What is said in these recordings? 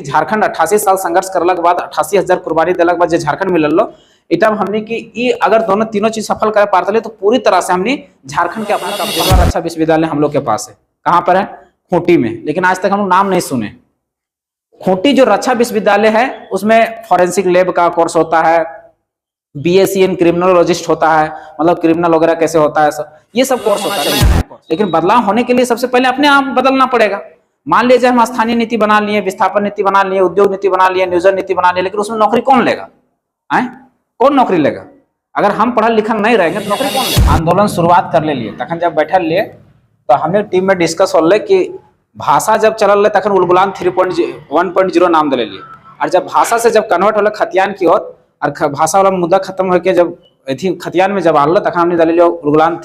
झारखंड 88 साल संघर्ष करला के बाद 88,000 कुर्बानी देला के बाद जो झारखंड मिलल लो इटा हमने की ई अगर दोनों तीनों चीज सफल करे पारतले तो पूरी तरह से हमने झारखंड के अपना कब्जा रक्षा विश्वविद्यालय हम लोग के पास है। कहाँ पर है? खूंटी में। लेकिन आज तक हम लोग नाम नहीं सुने। खूंटी जो रक्षा विश्वविद्यालय है उसमें फॉरेंसिक लैब का कोर्स होता है, बीएससी इन क्रिमिनोलॉजिस्ट होता है, मतलब क्रिमिनल वगैरह कैसे होता है सब, ये सब कोर्स होता है। लेकिन बदलाव होने के लिए सबसे पहले अपने आप बदलना पड़ेगा। मान लीजिए हम स्थानीय नीति बना लिए, विस्थापन नीति बना लिए, उद्योग नीति बना लिए, नियोजन नीति बना लिए, लेकिन उसमें नौकरी कौन लेगा? कौन नौकरी लेगा? अगर हम पढ़ल लिखल नहीं रहेंगे तो नौकरी कौन लेगा? आंदोलन शुरुआत कर ले लिए तखन जब बैठल लिए तो हमने टीम में डिस्कस होले कि भाषा जब चलल तखन उलगुलान 3.1.0 नाम दे लिए, और जब भाषा से जब कन्वर्ट होल खतियान की ओर और भाषा वाला मुद्दा खत्म होकर जब खतियान में जब आल तखन हमने दे लिया उलगुलान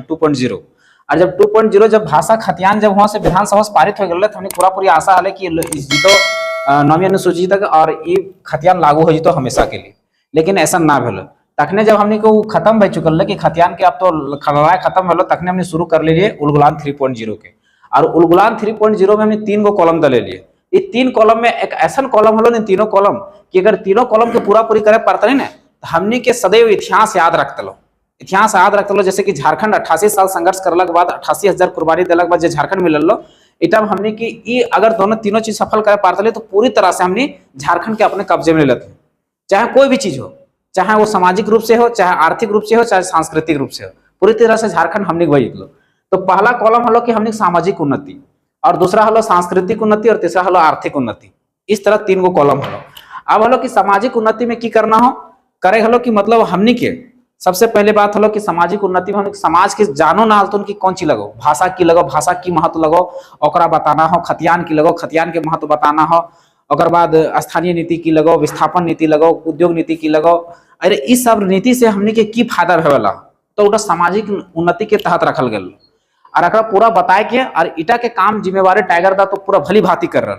2.0। और जब 2.0 जब भाषा खतियान जब वहां से विधानसभा से पारित हो गए तो हमने पूरी आशा है कि जीतो 9वीं अनुसूची तक और ये खतियान लागू हो जीतो हमेशा के लिए। लेकिन ऐसा ना भेल। तखने जब हमने को खत्म हो चुकल कि खतियान के अब तो लड़ाई खत्म हो, तखने हमने शुरू कर लिए उलगुलान 3.0 के। और उलगुलान 3.0 में हमने 3 गो कॉलम दले लिए। ये 3 कॉलम में एक ऐसा कॉलम हलो नहीं तीनों कॉलम कि अगर तीनों कॉलम के पूरी करे पड़ता नहीं ना तो हमने के सदैव इतिहास याद रखते लो। इतिहास याद रखते लो जैसे कि झारखंड 88 साल संघर्ष करला के बाद 88,000 कुर्बानी देला के बाद जो झारखंड मिलल लो इटा हमने की ई अगर दोनों तीनों चीज सफल करे पारतले तो पूरी तरह से हमने झारखंड के अपने कब्जे में लेते। चाहे कोई भी चीज हो, चाहे वो सामाजिक रूप से हो, चाहे आर्थिक रूप से हो, चाहे सांस्कृतिक रूप से हो, पूरी तरह से झारखंड हमने वही लो। तो पहला कॉलम हलो कि हमने सामाजिक उन्नति, और दूसरा हलो सांस्कृतिक उन्नति, और तीसरा हलो आर्थिक उन्नति। इस तरह 3 गो कॉलम हलो। अब हलो कि सामाजिक उन्नति में की करना हो करे हलो कि मतलब हमने के सबसे पहले बात हलो कि सामाजिक उन्नति में समाज के जानो ना तो उनकी कौन चीज लगो, भाषा की लगो, भाषा की महत्व लगो ओकरा बताना हो, खतियान की लगो, खतियान के महत्व बताना हो, और बाद स्थानीय नीति की लगो, विस्थापन नीति लगो, उद्योग नीति की लगो। अरे इस सब नीति से हमने के की फायदा भेला तो उटा सामाजिक उन्नति के तहत रखल गल और अकरा पूरा बताए के और इटा के काम जिम्मेवारी टाइगर दा तो पूरा भली भांति कर रहा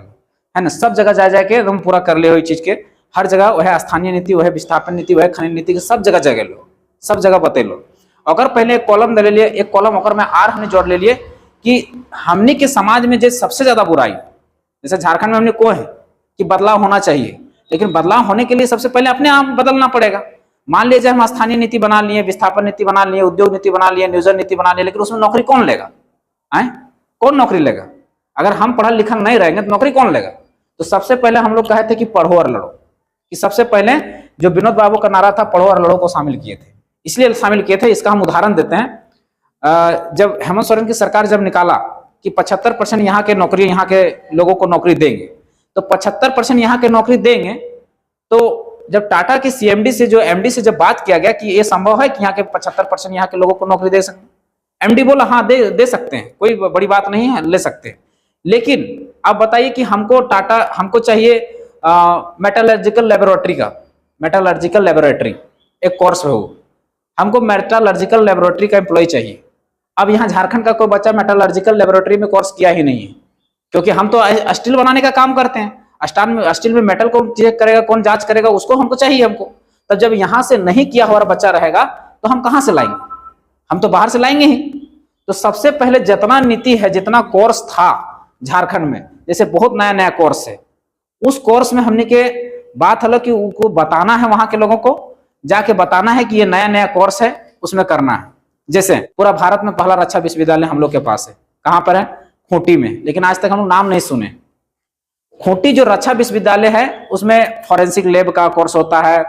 है ना। सब जगह जा जाके एकदम पूरा कर ले हुई चीज के, हर जगह वह स्थानीय नीति, वह विस्थापन नीति, वह खनिज नीति के सब जगह जगह लो, सब जगह बतेलो। अगर पहले एक कॉलम दे लिए, एक कॉलम अगर में आर हमने जोड़ ले लिए कि हमने के समाज में जो सबसे ज्यादा बुराई, जैसे झारखंड में हमने को है कि बदलाव होना चाहिए, लेकिन बदलाव होने के लिए सबसे पहले अपने आप बदलना पड़ेगा। मान लीजिए हम स्थानीय नीति बना लिए, विस्थापन नीति बना लिए, उद्योग नीति बना लिए, नियोजन नीति बना लिए, लेकिन उसमें नौकरी कौन लेगा? कौन नौकरी लेगा? अगर हम पढ़ल लिखल नहीं रहेंगे तो नौकरी कौन लेगा? तो सबसे पहले हम लोग कहे थे कि पढ़ो और लड़ो, कि सबसे पहले जो विनोद बाबू का नारा था पढ़ो और लड़ो को शामिल किए थे। इसलिए शामिल किए थे, इसका हम उदाहरण देते हैं। जब हेमंत सोरेन की सरकार जब निकाला कि 75% यहाँ के नौकरी, यहाँ के लोगों को नौकरी देंगे, तो 75% यहाँ के नौकरी देंगे। तो जब टाटा के सीएमडी से जो एमडी से जब बात किया गया कि ये संभव है कि यहाँ के 75% यहाँ के लोगों को नौकरी दे सकते, एमडी बोला हाँ दे सकते हैं, कोई बड़ी बात नहीं है, ले सकते हैं। लेकिन आप बताइए कि हमको चाहिए मेटलर्जिकल लेबोरेटरी का, मेटलर्जिकल लेबोरेटरी एक कोर्स है वो, हमको मेटलर्जिकल लेबोरेटरी का एम्प्लॉय चाहिए। अब यहाँ झारखंड का कोई बच्चा मेटलर्जिकल लेबोरेटरी में कोर्स किया ही नहीं है, क्योंकि हम तो स्टील बनाने का काम करते हैं। स्टील में मेटल कौन चेक करेगा, कौन जांच करेगा, उसको हमको चाहिए हमको। तब जब यहाँ से नहीं किया हुआ बच्चा रहेगा तो हम कहाँ से लाएंगे? हम तो बाहर से लाएंगे ही। तो सबसे पहले जितना नीति है, जितना कोर्स था झारखंड में, जैसे बहुत नया नया कोर्स है, उस कोर्स में हमने के बात हलो कि उनको बताना है, वहां के लोगों को जाके बताना है कि ये नया नया कोर्स है, उसमें करना है। जैसे पूरा भारत में पहला रक्षा विश्वविद्यालय हम लोग के पास है। कहाँ पर है? खूंटी में। लेकिन आज तक हम लोग नाम नहीं सुने। खूंटी जो रक्षा विश्वविद्यालय है उसमें फॉरेंसिक लैब का कोर्स होता है,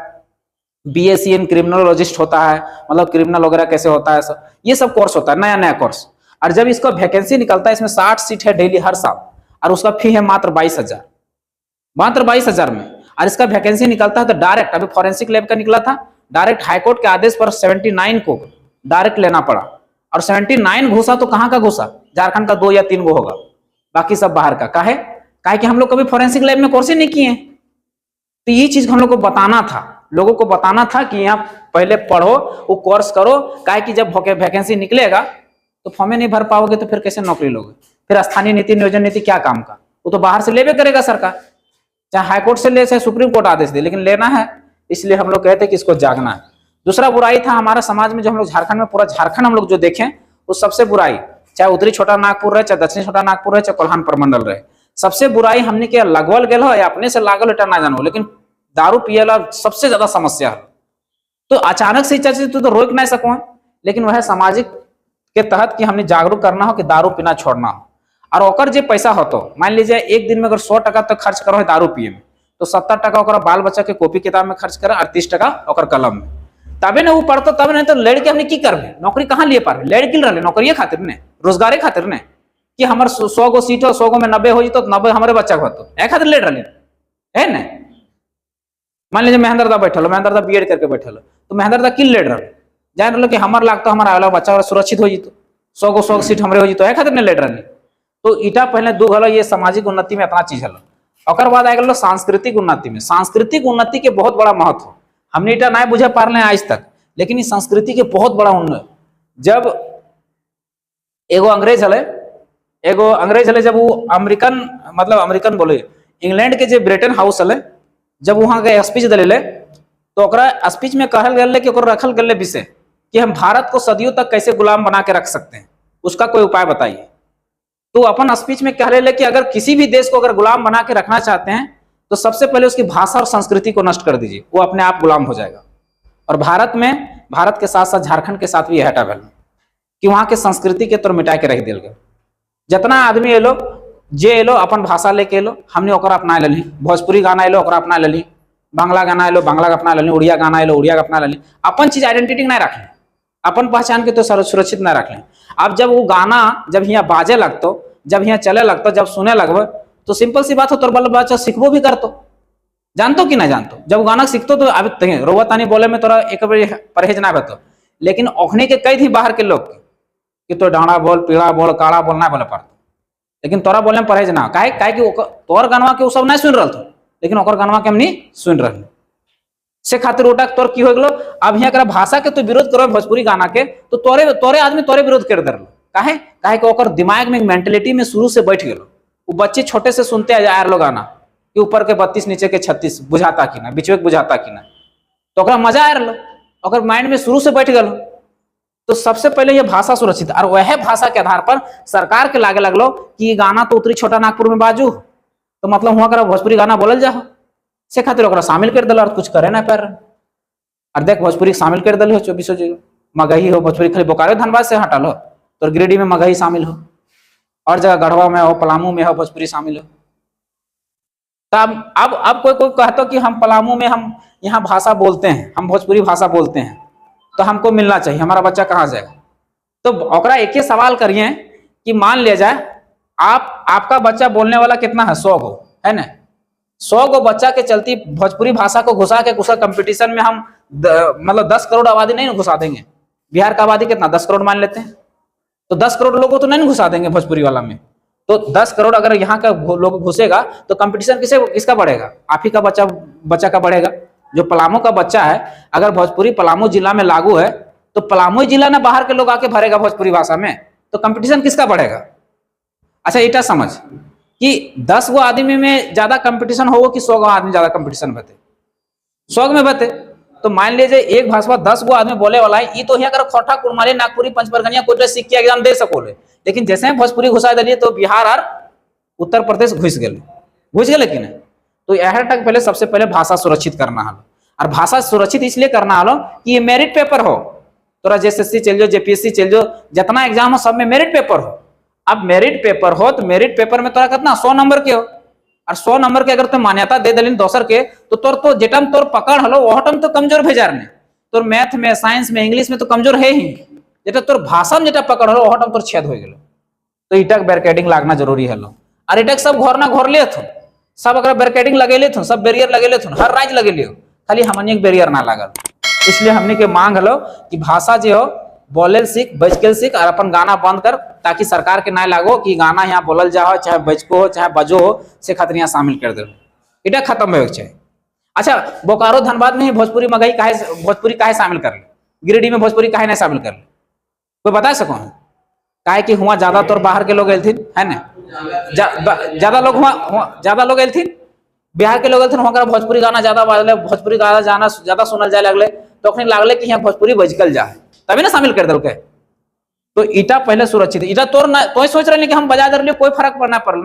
बीएससी इन क्रिमिनोलॉजिस्ट होता है, मतलब क्रिमिनल वगैरह कैसे होता है, ये सब कोर्स होता है, नया नया कोर्स। और जब इसका वैकेंसी निकलता है, इसमें 60 सीट है डेली हर साल, और उसका फी है मात्र 22,000, मात्र 22,000 में। और इसका वैकेंसी निकलता है तो डायरेक्ट, अभी फॉरेंसिक लैब का निकला था, डायरेक्ट हाईकोर्ट के आदेश पर 79 को डायरेक्ट लेना पड़ा। और 79 घुसा तो कहाँ का घुसा? झारखंड का 2 या 3 गो होगा, बाकी सब बाहर का। काहे कि हम लोग कभी फॉरेंसिक लैब में कोर्स ही नहीं किए। तो ये चीज हम लोग को बताना था, लोगों को बताना था कि यहाँ पहले पढ़ो, वो कोर्स करो। काहे कि जब वैकेंसी निकलेगा तो फॉर्में नहीं भर पाओगे तो फिर कैसे नौकरी लोगे? फिर स्थानीय नीति, नियोजन नीति क्या काम का? वो तो बाहर से लेबे करेगा सरकार, चाहे हाईकोर्ट से ले, चाहे सुप्रीम कोर्ट आदेश दे, लेकिन लेना है। इसलिए हम लोग कहते कि इसको जागना है। दूसरा बुराई था हमारा समाज में, जो हम लोग झारखंड में, पूरा झारखंड हम लोग जो देखें, वो सबसे बुराई, चाहे उत्तरी छोटा नागपुर रहे, चाहे दक्षिणी छोटा नागपुर रहे, चाहे कोल्हान प्रमंडल रहे, सबसे बुराई हमने के लगवल गेल हो या अपने से लागल एटा ना जानो, लेकिन दारू पियला सबसे ज्यादा समस्या है। तो अचानक से चीज तो रोक नहीं सको, लेकिन वह सामाजिक के तहत कि हमने जागरूक करना हो कि दारू पीना छोड़ना हो। और ओकर जे पैसा हो, तो मान लीजिए एक दिन में अगर 100 टका तक खर्च करो है दारू पिए में, तो 70 टका ओकरा बाल बच्चा के कॉपी किताब में खर्च करे और 30 टका ओकर कलम में, तबे ना वो पढ़तो, तब नहीं तो लड़के हमने की करबे, नौकरी कहाँ लिए पार लड़की रहे नौकरी खातिर ने, रोजगारे खातिर ने, कि हमार 100 गो सीट हो, 100 गो में 90 हो तो 90 हमारे बच्चा को होतो ए खातिर लेट रहे है ना। मान लीजिए महेंद्र दा बैठल, महेंद्र दा बीएड करके बैठल, तो महेंद्र दा किल लेट रहे जान रहे कि हमार लागतो हमारा वाला बच्चा सुरक्षित हो जीतो, 100 सीट हमारे हो जीतो है खातिर नहीं लेट रहे। तो इटा पहले दू गलो ये सामाजिक उन्नति में इतना चीज हलो। और बाद आ गलो सांस्कृतिक उन्नति में। सांस्कृतिक उन्नति के बहुत बड़ा महत्व हमने इटा नहीं बुझे पार आज तक, लेकिन इस संस्कृति के बहुत बड़ा उन्नति। जब एगो अंग्रेज हले, जब वो अमेरिकन बोले इंग्लैंड के जो ब्रिटेन हाउस हले, जब वहां के स्पीच दिले, तो ओकरा स्पीच में कहल गए कि रखल गए विषय कि हम भारत को सदियों तक कैसे गुलाम बना के रख सकते हैं, उसका कोई उपाय बताइए। तो अपन स्पीच में कह रहे कि अगर किसी भी देश को अगर गुलाम बना के रखना चाहते हैं तो सबसे पहले उसकी भाषा और संस्कृति को नष्ट कर दीजिए, वो अपने आप गुलाम हो जाएगा। और भारत के साथ साथ झारखंड के साथ भी यह हटा भेल कि वहां के संस्कृति के तौर मिटा के रख दिल गए। जितना आदमी एलो अपन भाषा लेके एलो, हमने ओकरा अपना लेली, भोजपुरी गाना एलो ओकरा अपना लेली, बांग्ला गाना एलो बांग्ला अपना लेली, उड़िया गाना एलो उड़िया अपना लेली, अपन चीज आइडेंटिटी नहीं रख लें, अपन पहचान के तो सुरक्षित नहीं रख लें। अब जब वो गाना जब यहाँ बाजे लगतो, जब यहाँ चले लगतो, जब सुने लगबो, तो सिंपल सी बात हो, तोर बल बच्चा सीखबो भी करतो, जानतो कि नहीं जानतो। जब गाना सीखतो तो अब रोवतानी बोले में तोरा एक परहेज ना बतो, लेकिन ओखने के कई थी बाहर के लोग कि तो डाँड़ा बोल, पीड़ा बोल, काड़ा बोल ना बोले पारतो, लेकिन तोरा बोले में परहेज ना, काहे कि तोर गानवा के सब नहीं सुन रहा था, लेकिन ओकर गानवा के हम नहीं सुन रहे से खातिर उठा तोर की हो गलो। अब यहाँ भाषा के तो विरोध करो भोजपुरी गाना के, तो तोरे आदमी तोरे विरोध कर दे, काहे कि ओकर दिमाग में मेंटेलिटी में शुरू से बैठ गलो। वो बच्चे छोटे से सुनते आ रहे गाना कि ऊपर के 32 नीचे के 36 बुझाता कि ना, बीच में बुझाता कि ना, तो ओकरा मजा आ रहा, ओकर माइंड में शुरू से बैठ गलो। तो सबसे पहले ये भाषा सुरक्षित, और वह भाषा के आधार पर सरकार के लागे लगलो कि गाना तो उत्तरी छोटा नागपुर में बाजू, तो मतलब वहां कर भोजपुरी गाना बोलल जाओ, से खातिर ओकरा शामिल कर दिल और कुछ करे ना पैर। और देख भोजपुरी शामिल कर दिल हो 24 जगह, मगही हो भोजपुरी खाली बोकारो धनबाद से हटल हो, तो गिरिडीह में मगही शामिल हो, और जगह गढ़वा में हो, पलामू में हो भोजपुरी शामिल हो। तब अब कोई कहता कि हम पलामू में हम यहाँ भाषा बोलते हैं, हम भोजपुरी भाषा बोलते हैं, तो हमको मिलना चाहिए, हमारा बच्चा कहाँ जाएगा। तो ओकरा एक ही सवाल करिए कि मान लिया जाए आपका बच्चा बोलने वाला कितना है, 100 गो है ना, 100 गो बच्चा के चलती भोजपुरी भाषा को घुसा के कुछ कंपटीशन में हम मतलब 10 करोड़ आबादी नहीं घुसा देंगे। बिहार का आबादी कितना 10 करोड़ मान लेते हैं, तो 10 करोड़ लोगों तो नहीं घुसा देंगे भोजपुरी वाला में। तो 10 करोड़ अगर यहाँ का लोग घुसेगा तो कंपटीशन किसका बढ़ेगा, आप ही का बच्चा का बढ़ेगा। जो पलामू का बच्चा है, अगर भोजपुरी पलामू जिला में लागू है तो पलामू जिला ने बाहर के लोग आके भरेगा भोजपुरी भाषा में, तो कंपटीशन किसका बढ़ेगा। अच्छा इटा समझ कि 10 गो आदमी में ज्यादा कंपटीशन हो कि 100 गो आदमी ज्यादा कंपटीशन बते, 100 में बते। तो मान लीजिए एक भाषा 10 गो आदमी बोले वाला है, ये तो यहाँ कर खोटा कुड़माली नागपुरी पंचपरगनिया कोई सीख के एग्जाम दे सकोले, लेकिन जैसे भोजपुरी घुसा दिलिए तो बिहार और उत्तर प्रदेश घुस गए कि नहीं। तो यह तक पहले सबसे पहले भाषा सुरक्षित करना है, और भाषा सुरक्षित इसलिए करना हलो कि ये मेरिट पेपर हो, तोरा JSSC चल जाओ, JPSC चल जाओ, जितना एग्जाम हो सब में मेरिट पेपर हो। अब मेरिट पेपर हो तो मेरिट पेपर में तोरा कितना 100 नंबर के हो, और 100 नंबर के अगर तुम मान्यता दे दिलिन दोसर के, तो तोर तो जेटम तोर पकड़ हलो वहटम तो कमजोर भेजार ने, तोर मैथ में साइंस में इंग्लिश में तो कमजोर है ही, जेटा तोर भाषा में जेटा पकड़ हलो वहटम तोर छेद हो गेलो। तो इटक बैरिकेडिंग लागना जरूरी हलो, और इटक सब घर ना घर ले थो, सब अगर बैरिकेडिंग लगेले थो, सब बैरियर लगेले थो, हर राज्य लगेले हो, खाली हमनी के बैरियर ना लागल। इसलिए हमने के मांग हलो कि भाषा जो हो बोलेल सीख, बजकेल सीख, और अपन गाना बंद कर, ताकि सरकार के ना लागो कि गाना यहाँ बोलल जा हो, चाहे बजको हो चाहे बजो हो, से खातिर यहाँ शामिल कर दे, इटा खत्म हो चाहिए। अच्छा बोकारो धनबाद में ही भोजपुरी काहे शामिल कर ले, गिरिडीह में भोजपुरी काहे नहीं शामिल कर ले, कोई बता सको है? काहे कि हुआ ज्यादातर बाहर के लोग एलथिन है ना, ज्यादा लोग एलथिन, बिहार के लोग एलथिन, वहाँ भोजपुरी गाना ज्यादा बाजले, भोजपुरी गाना जाना ज्यादा सुनल जाए लगले, तो अखनी लागले कि यहाँ भोजपुरी बजकल जाए, तभी ना शामिल कर दिल। तो इटा पहले सुरक्षित, इटा तो सोच रहे कि हम बजा दे, कोई फर्क पड़ना पड़ना।